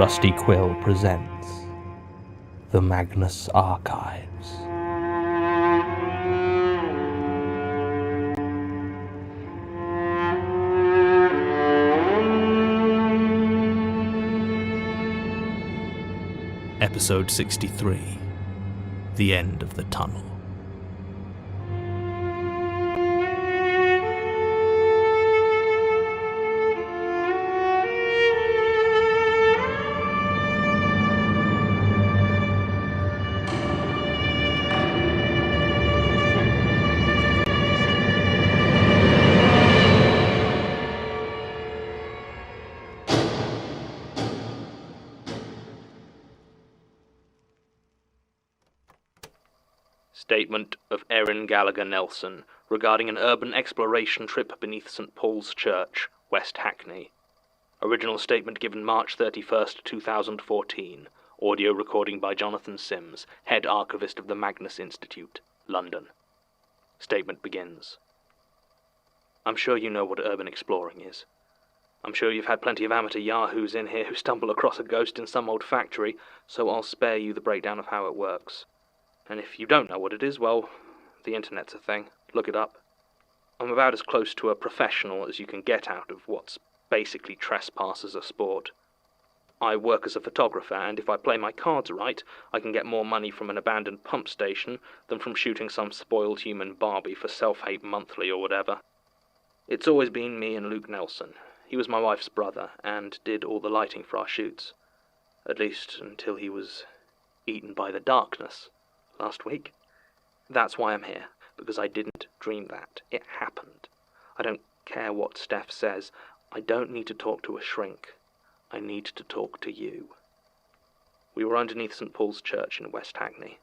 Rusty Quill presents The Magnus Archives. Episode 63, The End of the Tunnel. Statement of Erin Gallagher Nelson regarding an urban exploration trip beneath St. Paul's Church, West Hackney. Original statement given March 31st, 2014. Audio recording by Jonathan Sims, Head Archivist of the Magnus Institute, London. Statement begins. I'm sure you know what urban exploring is. I'm sure you've had plenty of amateur yahoos in here who stumble across a ghost in some old factory, so I'll spare you the breakdown of how it works. And if you don't know what it is, well, the internet's a thing. Look it up. I'm about as close to a professional as you can get out of what's basically trespass as a sport. I work as a photographer, and if I play my cards right, I can get more money from an abandoned pump station than from shooting some spoiled human Barbie for Self-Hate Monthly or whatever. It's always been me and Luke Nelson. He was my wife's brother, and did all the lighting for our shoots. At least until he was eaten by the darkness last week. That's why I'm here, because I didn't dream that. It happened. I don't care what Steph says. I don't need to talk to a shrink. I need to talk to you. We were underneath St. Paul's Church in West Hackney.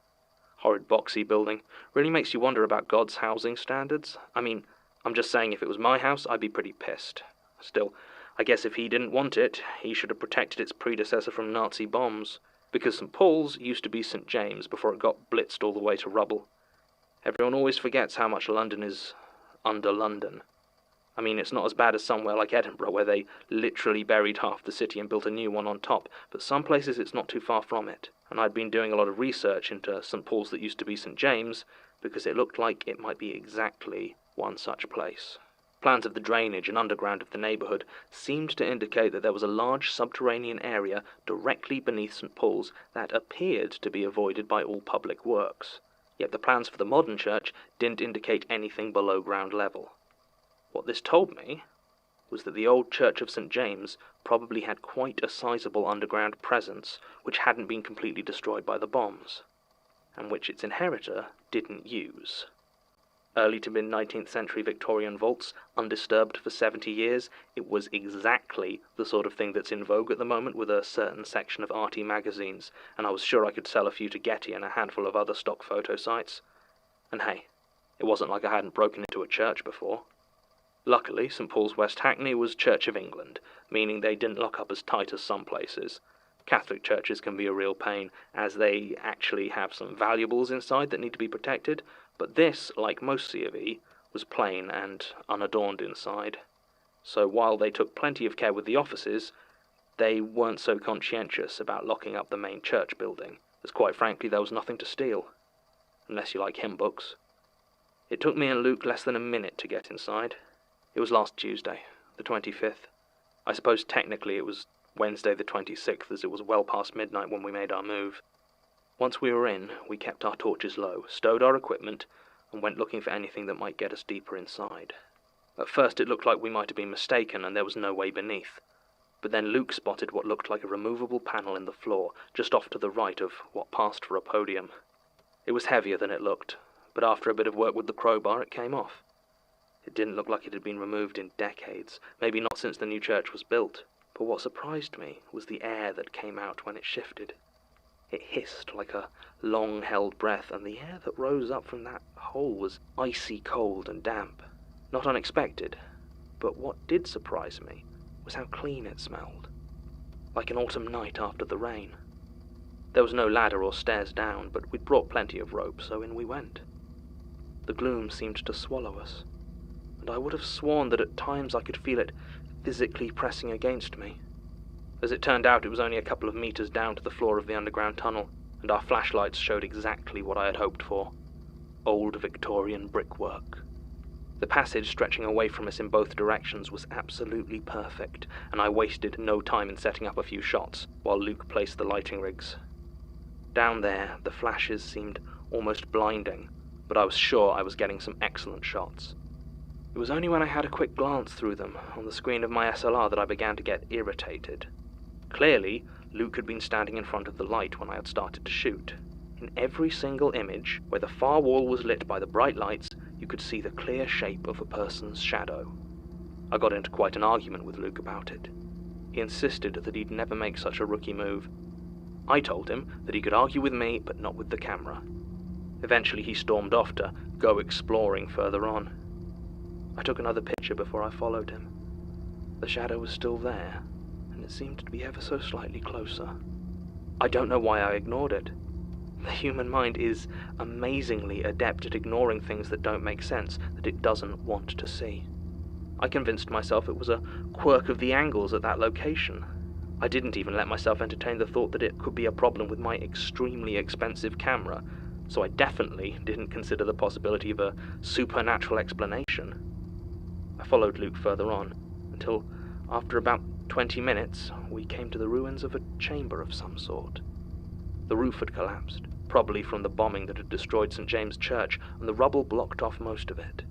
Horrid boxy building. Really makes you wonder about God's housing standards. I mean, I'm just saying if it was my house, I'd be pretty pissed. Still, I guess if he didn't want it, he should have protected its predecessor from Nazi bombs. Because St. Paul's used to be St. James before it got blitzed all the way to rubble. Everyone always forgets how much London is under London. I mean, it's not as bad as somewhere like Edinburgh, where they literally buried half the city and built a new one on top, but some places it's not too far from it. And I'd been doing a lot of research into St. Paul's that used to be St. James, because it looked like it might be exactly one such place. Plans of the drainage and underground of the neighbourhood seemed to indicate that there was a large subterranean area directly beneath St. Paul's that appeared to be avoided by all public works. Yet the plans for the modern church didn't indicate anything below ground level. What this told me was that the old church of St. James probably had quite a sizable underground presence which hadn't been completely destroyed by the bombs, and which its inheritor didn't use. Early to mid-19th century Victorian vaults, undisturbed for 70 years, it was exactly the sort of thing that's in vogue at the moment with a certain section of arty magazines, and I was sure I could sell a few to Getty and a handful of other stock photo sites. And hey, it wasn't like I hadn't broken into a church before. Luckily, St. Paul's West Hackney was Church of England, meaning they didn't lock up as tight as some places. Catholic churches can be a real pain, as they actually have some valuables inside that need to be protected, but this, like most C of E, was plain and unadorned inside. So while they took plenty of care with the offices, they weren't so conscientious about locking up the main church building, as quite frankly there was nothing to steal. Unless you like hymn books. It took me and Luke less than a minute to get inside. It was last Tuesday, the 25th. I suppose technically it was Wednesday the 26th, as it was well past midnight when we made our move. Once we were in, we kept our torches low, stowed our equipment, and went looking for anything that might get us deeper inside. At first it looked like we might have been mistaken and there was no way beneath. But then Luke spotted what looked like a removable panel in the floor, just off to the right of what passed for a podium. It was heavier than it looked, but after a bit of work with the crowbar it came off. It didn't look like it had been removed in decades, maybe not since the new church was built. But what surprised me was the air that came out when it shifted. It hissed like a long-held breath, and the air that rose up from that hole was icy cold and damp. Not unexpected, but what did surprise me was how clean it smelled. Like an autumn night after the rain. There was no ladder or stairs down, but we'd brought plenty of rope, so in we went. The gloom seemed to swallow us, and I would have sworn that at times I could feel it physically pressing against me. As it turned out, it was only a couple of meters down to the floor of the underground tunnel, and our flashlights showed exactly what I had hoped for: old Victorian brickwork. The passage stretching away from us in both directions was absolutely perfect, and I wasted no time in setting up a few shots while Luke placed the lighting rigs. Down there, the flashes seemed almost blinding, but I was sure I was getting some excellent shots. It was only when I had a quick glance through them on the screen of my SLR that I began to get irritated. Clearly, Luke had been standing in front of the light when I had started to shoot. In every single image, where the far wall was lit by the bright lights, you could see the clear shape of a person's shadow. I got into quite an argument with Luke about it. He insisted that he'd never make such a rookie move. I told him that he could argue with me, but not with the camera. Eventually he stormed off to go exploring further on. I took another picture before I followed him. The shadow was still there, and it seemed to be ever so slightly closer. I don't know why I ignored it. The human mind is amazingly adept at ignoring things that don't make sense, that it doesn't want to see. I convinced myself it was a quirk of the angles at that location. I didn't even let myself entertain the thought that it could be a problem with my extremely expensive camera, so I definitely didn't consider the possibility of a supernatural explanation. I followed Luke further on, until, after about 20 minutes, we came to the ruins of a chamber of some sort. The roof had collapsed, probably from the bombing that had destroyed St. James' Church, and the rubble blocked off most of it.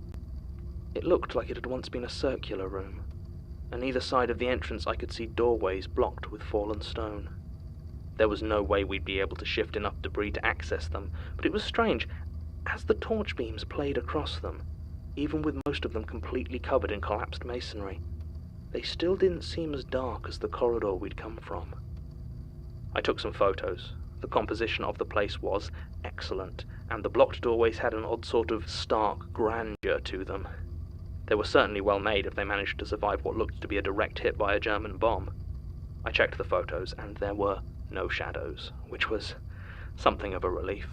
It looked like it had once been a circular room. On either side of the entrance I could see doorways blocked with fallen stone. There was no way we'd be able to shift enough debris to access them, but it was strange. As the torch beams played across them, even with most of them completely covered in collapsed masonry, they still didn't seem as dark as the corridor we'd come from. I took some photos. The composition of the place was excellent, and the blocked doorways had an odd sort of stark grandeur to them. They were certainly well made if they managed to survive what looked to be a direct hit by a German bomb. I checked the photos, and there were no shadows, which was something of a relief.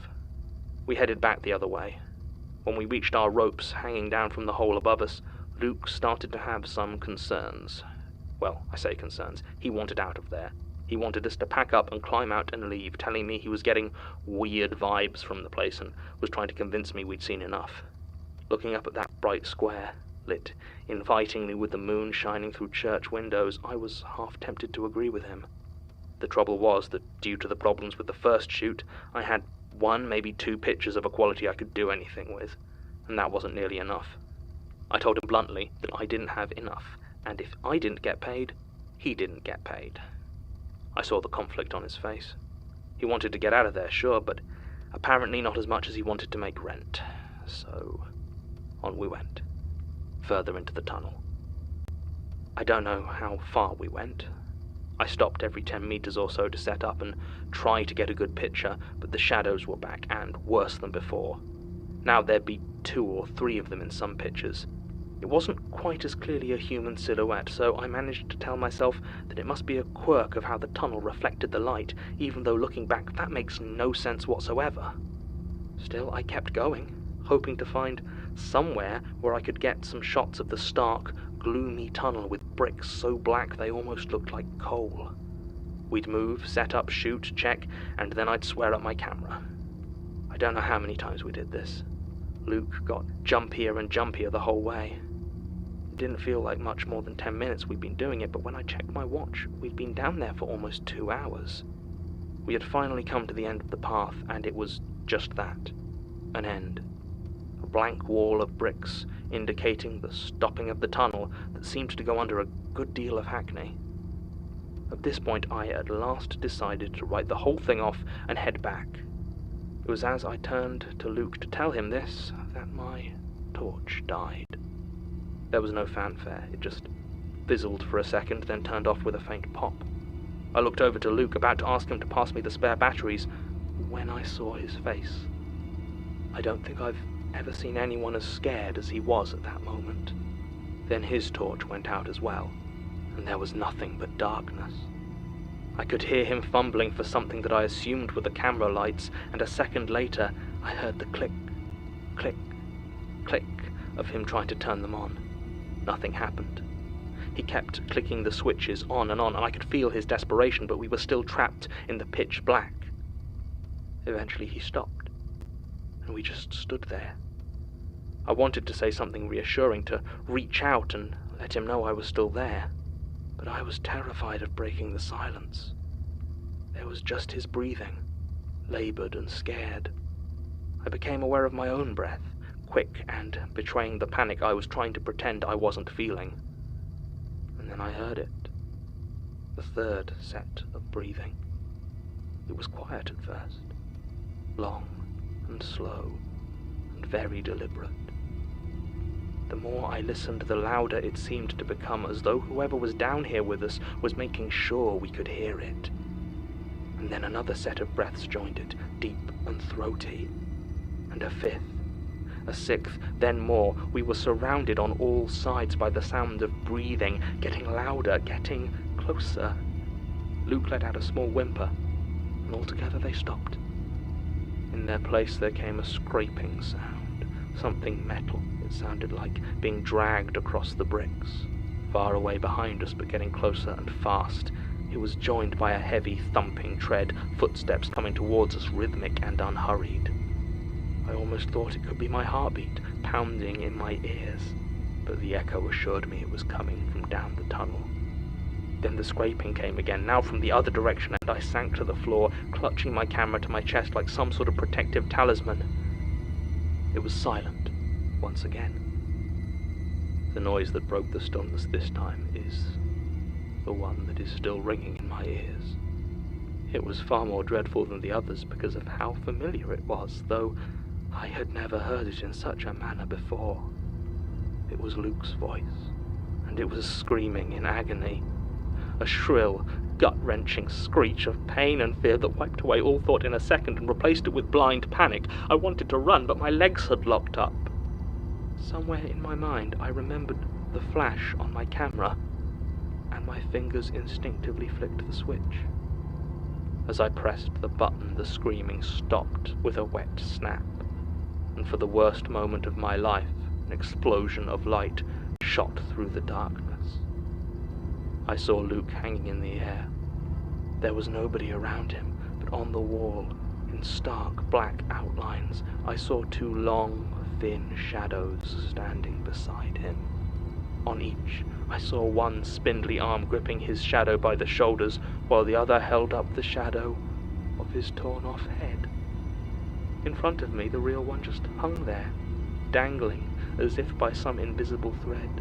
We headed back the other way. When we reached our ropes hanging down from the hole above us, Luke started to have some concerns. Well, I say concerns. He wanted out of there. He wanted us to pack up and climb out and leave, telling me he was getting weird vibes from the place and was trying to convince me we'd seen enough. Looking up at that bright square, lit invitingly with the moon shining through church windows, I was half tempted to agree with him. The trouble was that, due to the problems with the first shoot, I had 1, maybe 2 pictures of a quality I could do anything with, and that wasn't nearly enough. I told him bluntly that I didn't have enough, and if I didn't get paid, he didn't get paid. I saw the conflict on his face. He wanted to get out of there, sure, but apparently not as much as he wanted to make rent. So, on we went, further into the tunnel. I don't know how far we went. I stopped every 10 meters or so to set up and try to get a good picture, but the shadows were back, and worse than before. Now there'd be 2 or 3 of them in some pictures. It wasn't quite as clearly a human silhouette, so I managed to tell myself that it must be a quirk of how the tunnel reflected the light, even though looking back that makes no sense whatsoever. Still, I kept going, hoping to find somewhere where I could get some shots of the stark, gloomy tunnel with bricks so black they almost looked like coal. We'd move, set up, shoot, check, and then I'd swear up my camera. I don't know how many times we did this. Luke got jumpier and jumpier the whole way. It didn't feel like much more than 10 minutes we'd been doing it, but when I checked my watch, we'd been down there for almost 2 hours. We had finally come to the end of the path, and it was just that, an end. A blank wall of bricks, indicating the stopping of the tunnel that seemed to go under a good deal of Hackney. At this point, I at last decided to write the whole thing off and head back. It was as I turned to Luke to tell him this that my torch died. There was no fanfare, it just fizzled for a second, then turned off with a faint pop. I looked over to Luke, about to ask him to pass me the spare batteries, when I saw his face. I don't think I've ever seen anyone as scared as he was at that moment. Then his torch went out as well, and there was nothing but darkness. I could hear him fumbling for something that I assumed were the camera lights, and a second later I heard the click, click, click of him trying to turn them on. Nothing happened. He kept clicking the switches on, and I could feel his desperation, but we were still trapped in the pitch black. Eventually he stopped, and we just stood there. I wanted to say something reassuring, to reach out and let him know I was still there, but I was terrified of breaking the silence. There was just his breathing, labored and scared. I became aware of my own breath, quick and betraying the panic I was trying to pretend I wasn't feeling. And then I heard it. The third set of breathing. It was quiet at first, long and slow and very deliberate. The more I listened, the louder it seemed to become, as though whoever was down here with us was making sure we could hear it. And then another set of breaths joined it, deep and throaty. And a fifth, a sixth, then more. We were surrounded on all sides by the sound of breathing, getting louder, getting closer. Luke let out a small whimper, and altogether they stopped. In their place there came a scraping sound, something metal. It sounded like being dragged across the bricks. Far away behind us, but getting closer and fast. It was joined by a heavy thumping tread, footsteps coming towards us, rhythmic and unhurried. I almost thought it could be my heartbeat, pounding in my ears, but the echo assured me it was coming from down the tunnel. Then the scraping came again, now from the other direction, and I sank to the floor, clutching my camera to my chest like some sort of protective talisman. It was silent, once again. The noise that broke the stillness this time is the one that is still ringing in my ears. It was far more dreadful than the others because of how familiar it was, though I had never heard it in such a manner before. It was Luke's voice, and it was screaming in agony. A shrill, gut-wrenching screech of pain and fear that wiped away all thought in a second and replaced it with blind panic. I wanted to run, but my legs had locked up. Somewhere in my mind I remembered the flash on my camera, and my fingers instinctively flicked the switch. As I pressed the button, the screaming stopped with a wet snap, and for the worst moment of my life, an explosion of light shot through the darkness. I saw Luke hanging in the air. There was nobody around him, but on the wall, in stark black outlines, I saw two long, thin shadows standing beside him. On each, I saw one spindly arm gripping his shadow by the shoulders, while the other held up the shadow of his torn-off head. In front of me, the real one just hung there, dangling as if by some invisible thread,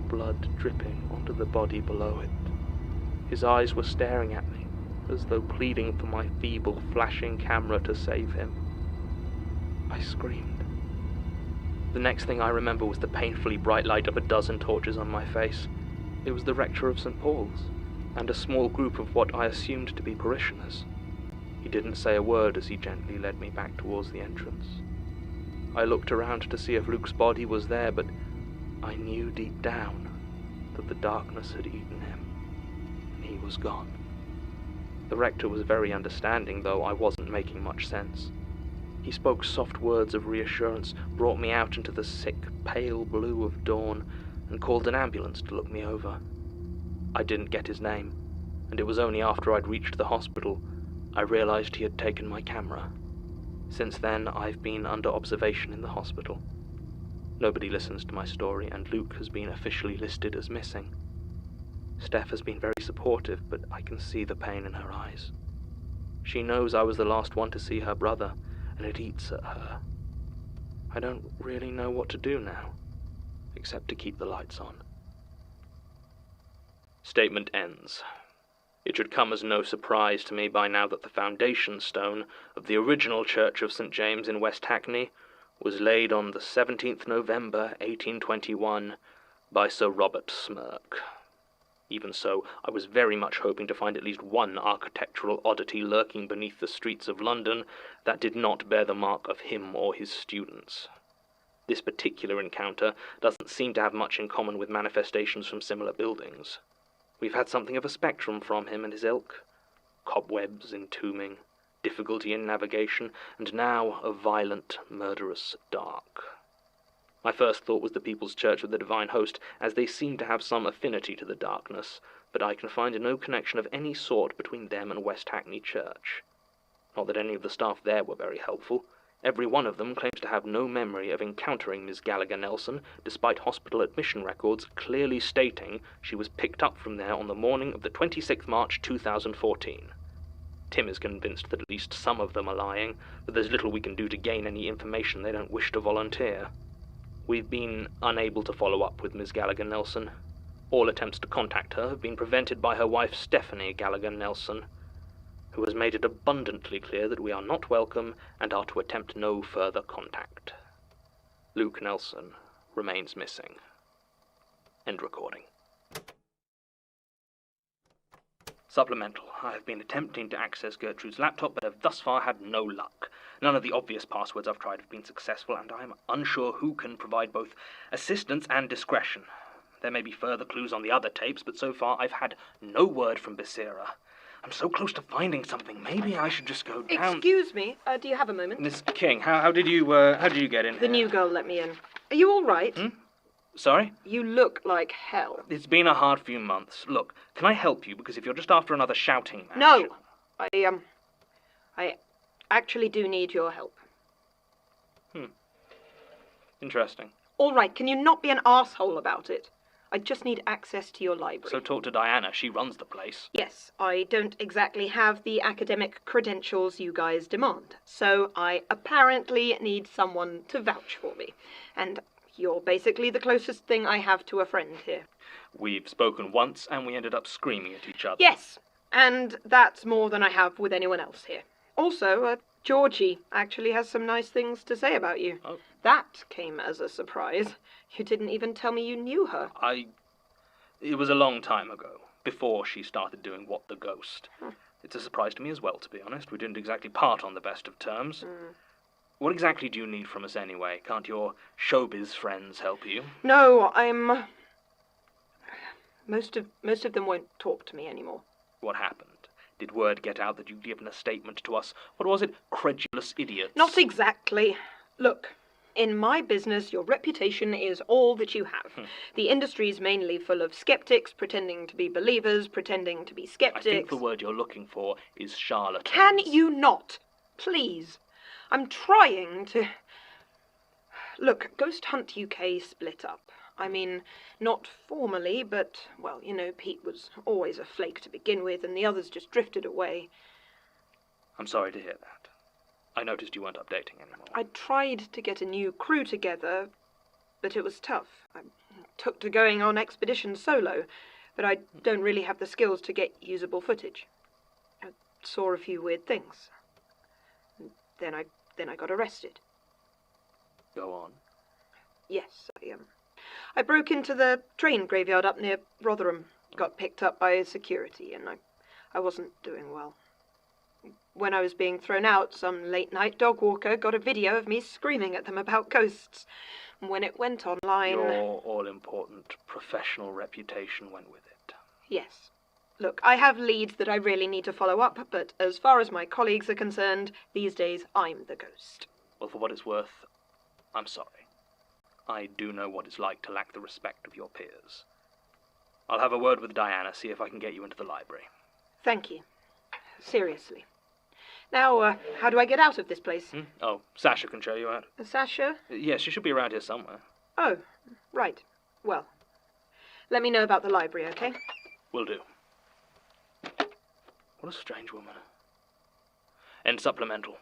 blood dripping onto the body below it. His eyes were staring at me, as though pleading for my feeble, flashing camera to save him. I screamed. The next thing I remember was the painfully bright light of a dozen torches on my face. It was the rector of St. Paul's, and a small group of what I assumed to be parishioners. He didn't say a word as he gently led me back towards the entrance. I looked around to see if Luke's body was there, but I knew deep down that the darkness had eaten him, and he was gone. The rector was very understanding, though I wasn't making much sense. He spoke soft words of reassurance, brought me out into the sick, pale blue of dawn, and called an ambulance to look me over. I didn't get his name, and it was only after I'd reached the hospital I realized he had taken my camera. Since then, I've been under observation in the hospital. Nobody listens to my story, and Luke has been officially listed as missing. Steph has been very supportive, but I can see the pain in her eyes. She knows I was the last one to see her brother, and it eats at her. I don't really know what to do now, except to keep the lights on. Statement ends. It should come as no surprise to me by now that the foundation stone of the original Church of St. James in West Hackney was laid on the 17th November 1821 by Sir Robert Smirke. Even so, I was very much hoping to find at least one architectural oddity lurking beneath the streets of London that did not bear the mark of him or his students. This particular encounter doesn't seem to have much in common with manifestations from similar buildings. We've had something of a spectrum from him and his ilk. Cobwebs, entombing, difficulty in navigation, and now a violent, murderous dark. My first thought was the People's Church of the Divine Host, as they seem to have some affinity to the darkness, but I can find no connection of any sort between them and West Hackney Church. Not that any of the staff there were very helpful. Every one of them claims to have no memory of encountering Miss Gallagher Nelson, despite hospital admission records clearly stating she was picked up from there on the morning of the 26th March 2014. Tim is convinced that at least some of them are lying, but there's little we can do to gain any information they don't wish to volunteer. We've been unable to follow up with Miss Gallagher Nelson. All attempts to contact her have been prevented by her wife Stephanie Gallagher Nelson, who has made it abundantly clear that we are not welcome and are to attempt no further contact. Luke Nelson remains missing. End recording. Supplemental. I have been attempting to access Gertrude's laptop, but have thus far had no luck. None of the obvious passwords I've tried have been successful, and I am unsure who can provide both assistance and discretion. There may be further clues on the other tapes, but so far I've had no word from Becerra. I'm so close to finding something. Maybe I should just go down. Excuse me. Do you have a moment? Miss King, how did you get in The here? new girl let me in. Are you all right? Sorry? You look like hell. It's been a hard few months. Look, can I help you? Because if you're just after another shouting match... No. I actually do need your help. Interesting. All right, can you not be an arsehole about it? I just need access to your library. So talk to Diana. She runs the place. Yes, I don't exactly have the academic credentials you guys demand. So I apparently need someone to vouch for me. And you're basically the closest thing I have to a friend here. We've spoken once, and we ended up screaming at each other. Yes, and that's more than I have with anyone else here. Also, Georgie actually has some nice things to say about you. Oh. That came as a surprise. You didn't even tell me you knew her. It was a long time ago, before she started doing What the Ghost. It's a surprise to me as well, to be honest. We didn't exactly part on the best of terms. What exactly do you need from us anyway? Can't your showbiz friends help you? No, Most of them won't talk to me anymore. What happened? Did word get out that you'd given a statement to us? What was it? Credulous idiots? Not exactly. Look, in my business, your reputation is all that you have. The industry's mainly full of skeptics, pretending to be believers, pretending to be skeptics. I think the word you're looking for is charlatans. Can you not? Please. I'm trying to... Look, Ghost Hunt UK split up. I mean, not formally, but, well, you know, Pete was always a flake to begin with, and the others just drifted away. I'm sorry to hear that. I noticed you weren't updating anymore. I tried to get a new crew together, but it was tough. I took to going on expeditions solo, but I don't really have the skills to get usable footage. I saw a few weird things. Then I got arrested. Go on. Yes, I broke into the train graveyard up near Rotherham, got picked up by security, and I wasn't doing well. When I was being thrown out, some late-night dog walker got a video of me screaming at them about ghosts. When it went online... Your all-important professional reputation went with it. Yes. Look, I have leads that I really need to follow up, but as far as my colleagues are concerned, these days I'm the ghost. Well, for what it's worth, I'm sorry. I do know what it's like to lack the respect of your peers. I'll have a word with Diana, see if I can get you into the library. Thank you. Seriously. Now, how do I get out of this place? Oh, Sasha can show you out. Sasha? Yes, she should be around here somewhere. Oh, right. Well, let me know about the library, okay? Will do. What a strange woman. End supplemental.